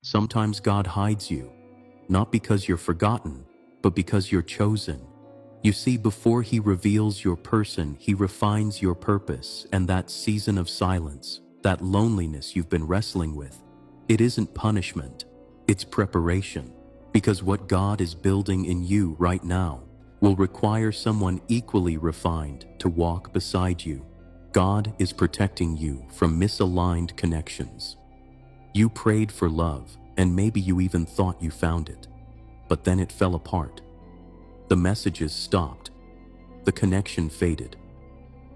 Sometimes God hides you, not because you're forgotten, but because you're chosen. You see, before He reveals your person, He refines your purpose, and that season of silence, that loneliness you've been wrestling with, it isn't punishment, it's preparation. Because what God is building in you right now will require someone equally refined to walk beside you. God is protecting you from misaligned connections. You prayed for love, and maybe you even thought you found it, but then it fell apart. The messages stopped, the connection faded,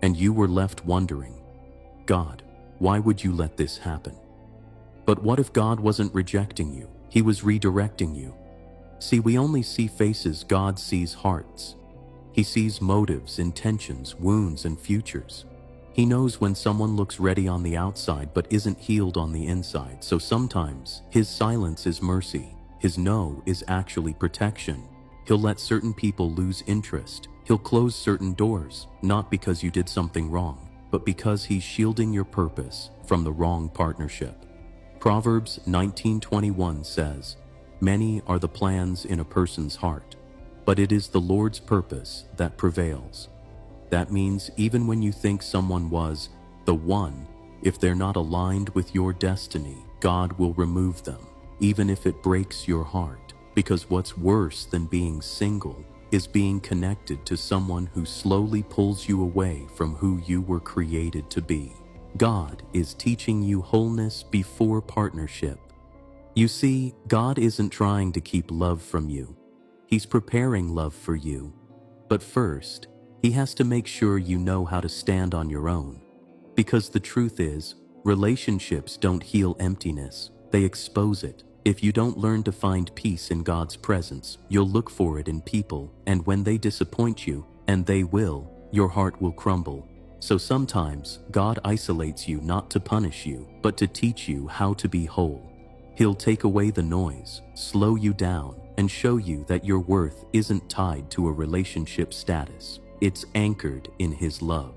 and you were left wondering, God, why would you let this happen? But what if God wasn't rejecting you? He was redirecting you. See, we only see faces, God sees hearts. He sees motives, intentions, wounds, and futures. He knows when someone looks ready on the outside but isn't healed on the inside. So sometimes His silence is mercy. His no is actually protection. He'll let certain people lose interest. He'll close certain doors, not because you did something wrong, but because He's shielding your purpose from the wrong partnership. Proverbs 19:21 says, "Many are the plans in a person's heart, but it is the Lord's purpose that prevails." That means even when you think someone was the one, if they're not aligned with your destiny, God will remove them, even if it breaks your heart. Because what's worse than being single is being connected to someone who slowly pulls you away from who you were created to be. God is teaching you wholeness before partnership. You see, God isn't trying to keep love from you. He's preparing love for you. But first, He has to make sure you know how to stand on your own. Because the truth is, relationships don't heal emptiness, they expose it. If you don't learn to find peace in God's presence, you'll look for it in people, and when they disappoint you, and they will, your heart will crumble. So sometimes, God isolates you not to punish you, but to teach you how to be whole. He'll take away the noise, slow you down, and show you that your worth isn't tied to a relationship status. It's anchored in His love.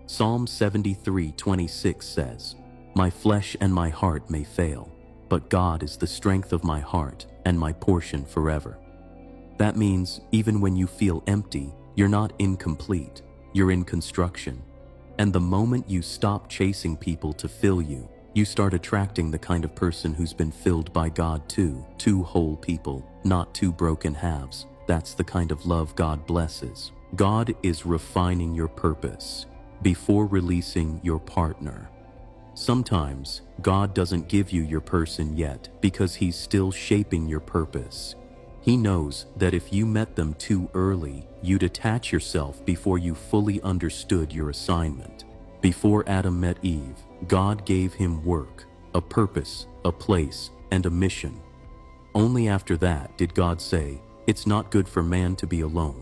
Psalm 73:26 says, "My flesh and my heart may fail, but God is the strength of my heart and my portion forever." That means even when you feel empty, you're not incomplete, you're in construction. And the moment you stop chasing people to fill you, you start attracting the kind of person who's been filled by God too. Two whole people, not two broken halves. That's the kind of love God blesses. God is refining your purpose before releasing your partner. Sometimes God doesn't give you your person yet because He's still shaping your purpose. He knows that if you met them too early, you'd attach yourself before you fully understood your assignment. Before Adam met Eve, God gave him work, a purpose, a place, and a mission. Only after that did God say, "It's not good for man to be alone."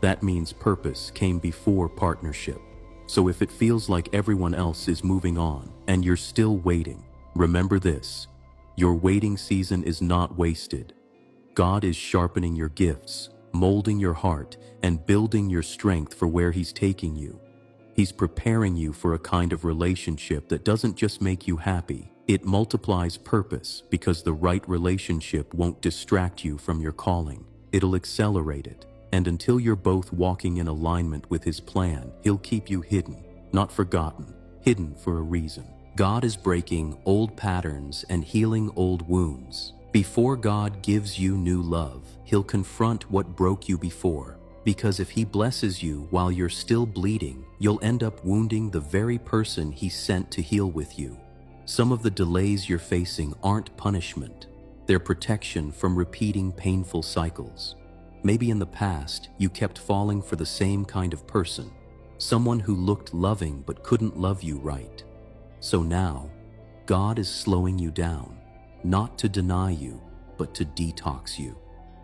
That means purpose came before partnership. So if it feels like everyone else is moving on and you're still waiting, remember this: your waiting season is not wasted. God is sharpening your gifts, molding your heart, and building your strength for where He's taking you. He's preparing you for a kind of relationship that doesn't just make you happy, it multiplies purpose, because the right relationship won't distract you from your calling. It'll accelerate it. And until you're both walking in alignment with His plan, He'll keep you hidden, not forgotten, hidden for a reason. God is breaking old patterns and healing old wounds. Before God gives you new love, He'll confront what broke you before. Because if He blesses you while you're still bleeding, you'll end up wounding the very person He sent to heal with you. Some of the delays you're facing aren't punishment. They're protection from repeating painful cycles. Maybe in the past, you kept falling for the same kind of person, someone who looked loving but couldn't love you right. So now, God is slowing you down, not to deny you, but to detox you.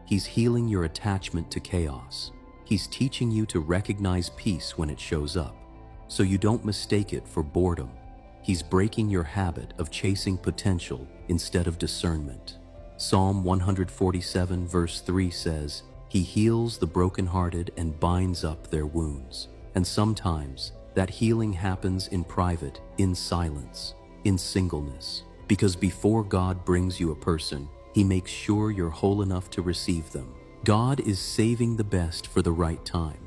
He's healing your attachment to chaos. He's teaching you to recognize peace when it shows up, so you don't mistake it for boredom. He's breaking your habit of chasing potential instead of discernment. Psalm 147 verse 3 says, "He heals the brokenhearted and binds up their wounds." And sometimes that healing happens in private, in silence, in singleness. Because before God brings you a person, He makes sure you're whole enough to receive them. God is saving the best for the right time.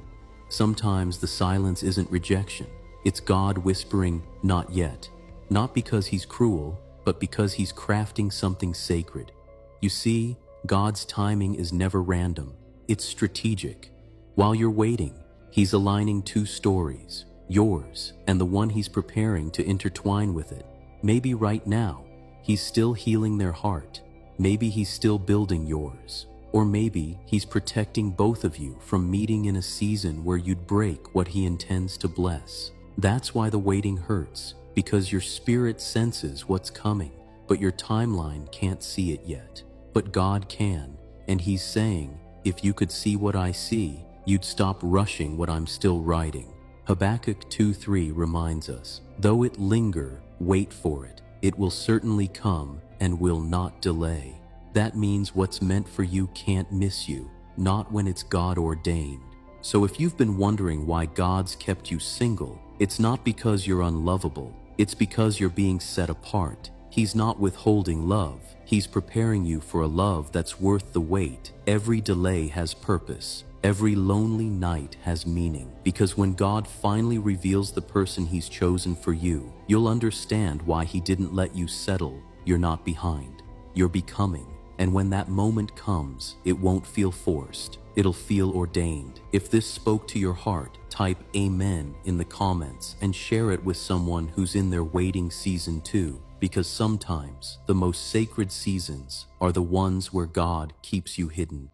Sometimes the silence isn't rejection. It's God whispering, "Not yet." Not because He's cruel, but because He's crafting something sacred. You see, God's timing is never random. It's strategic. While you're waiting, He's aligning two stories, yours and the one He's preparing to intertwine with it. Maybe right now, He's still healing their heart. Maybe He's still building yours. Or maybe He's protecting both of you from meeting in a season where you'd break what He intends to bless. That's why the waiting hurts, because your spirit senses what's coming, but your timeline can't see it yet. But God can, and He's saying, if you could see what I see, you'd stop rushing what I'm still writing. Habakkuk 2:3 reminds us, though it linger, wait for it. It will certainly come and will not delay. That means what's meant for you can't miss you, not when it's God ordained. So if you've been wondering why God's kept you single, it's not because you're unlovable. It's because you're being set apart. He's not withholding love. He's preparing you for a love that's worth the wait. Every delay has purpose. Every lonely night has meaning. Because when God finally reveals the person He's chosen for you, you'll understand why He didn't let you settle. You're not behind. You're becoming. And when that moment comes, it won't feel forced. It'll feel ordained. If this spoke to your heart, type Amen in the comments and share it with someone who's in their waiting season too. Because sometimes the most sacred seasons are the ones where God keeps you hidden.